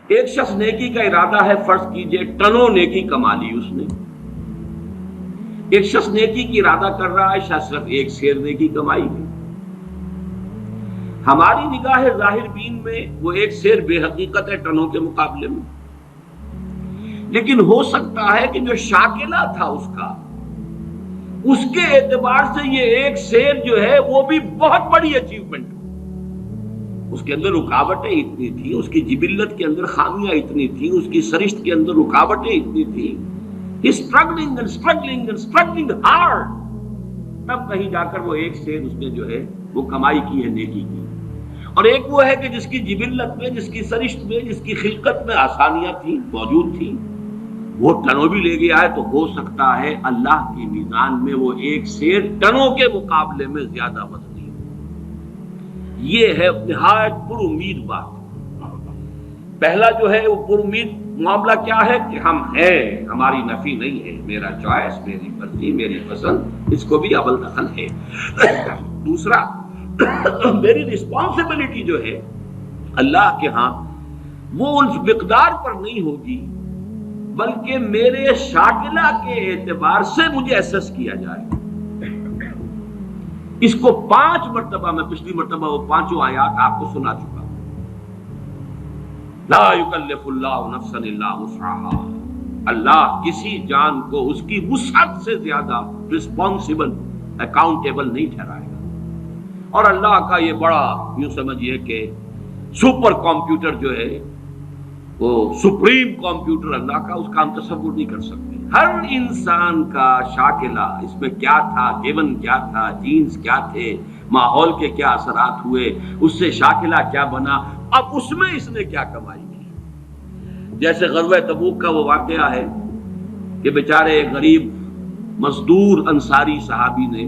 ایک شخص نیکی کا ارادہ ہے، فرض کیجئے ٹنوں نیکی کما لی اس نے. ایک شخص نیکی کی ارادہ کر رہا ہے، شاید صرف ایک سیر نیکی کمائی ہے. ہماری نگاہ ظاہر بین میں وہ ایک سیر بے حقیقت ہے ٹنوں کے مقابلے میں، لیکن ہو سکتا ہے کہ جو شاکلہ تھا اس کے اعتبار سے یہ ایک سیر جو ہے وہ بھی بہت بڑی اچیومنٹ. اس کے اندر رکاوٹیں اتنی تھیں، اس کی جبلت کے اندر خامیاں اتنی تھیں، اس کی سرشت کے اندر رکاوٹیں اتنی تھیں. struggling and struggling and struggling hard. تب کہیں جا کر وہ ایک سیر اس نے جو ہے وہ کمائی کی ہے نیکی کی. اور ایک وہ ہے کہ جس کی جبلت میں، جس کی سرشت میں، جس کی خلقت میں آسانیاں تھیں، موجود تھیں، وہ ٹنوں بھی لے گیا ہے. تو ہو سکتا ہے اللہ کی میزان میں وہ ایک سیر ٹنوں کے مقابلے میں زیادہ وزنی ہو. یہ ہے نہایت پر امید بات. پہلا جو ہے وہ پر امید معاملہ کیا ہے کہ ہم ہیں، ہماری نفی نہیں ہے، میرا چوائس، میری مرضی، میری پسند، اس کو بھی اول دخل ہے. دوسرا، میری رسپانسبلٹی جو ہے اللہ کے ہاں وہ اس مقدار پر نہیں ہوگی، بلکہ میرے شاکلہ کے اعتبار سے مجھے ایسس کیا جائے. اس کو 5 مرتبہ، میں پچھلی مرتبہ وہ 5 آیات آپ کو سنا چکا. لا یکلف اللہ نفسا الا وسعها. اللہ کسی جان کو اس کی وسعت سے زیادہ رسپانسبل، اکاؤنٹیبل نہیں ٹھہرائے گا. اور اللہ کا یہ بڑا، یوں سمجھیے کہ سپر کمپیوٹر جو ہے، وہ سپریم کمپیوٹر اللہ کا، اس کا ہم تصور نہیں کر سکتے. ہر انسان کا شاکلہ، اس میں کیا تھا، گیون کیا تھا، جینز کیا تھے، ماحول کے کیا اثرات ہوئے، اس سے شاکلہ کیا بنا، اب اس میں اس نے کیا کمائی کی. جیسے غزوہ تبوک کا وہ واقعہ ہے کہ بیچارے غریب مزدور انصاری صحابی نے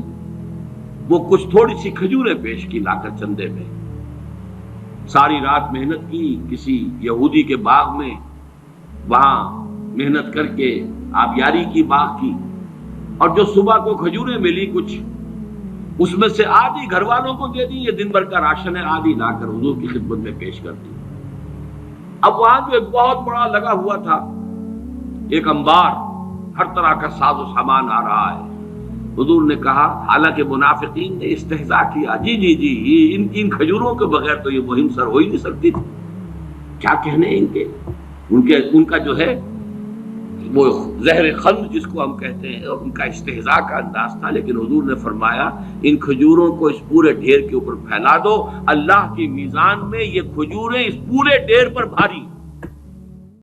وہ کچھ تھوڑی سی کھجوریں پیش کی لا کر چندے میں. ساری رات محنت کی کسی یہودی کے باغ میں، وہاں محنت کر کے آبیاری کی باغ کی، اور جو صبح کو کھجوریں ملی کچھ، اس میں سے آدھی گھر والوں کو دے دی، یہ دن بھر کا راشن ہے، آدھی لا کر حضور کی خدمت میں پیش کر دی. اب وہاں جو ایک بہت بڑا لگا ہوا تھا ایک انبار، ہر طرح کا ساز و سامان آ رہا ہے. حضور نے کہا، حالانکہ منافقین نے استہزاء کیا، جی ان کھجوروں کے بغیر تو یہ مہم سر ہو ہی نہیں سکتی تھی. کیا کہنے ان کا جو ہے وہ زہر خند جس کو ہم کہتے ہیں، ان کا استہزاء کا انداز تھا. لیکن حضور نے فرمایا، ان کھجوروں کو اس پورے ڈھیر کے اوپر پھیلا دو، اللہ کی میزان میں یہ کھجوریں اس پورے ڈھیر پر بھاری.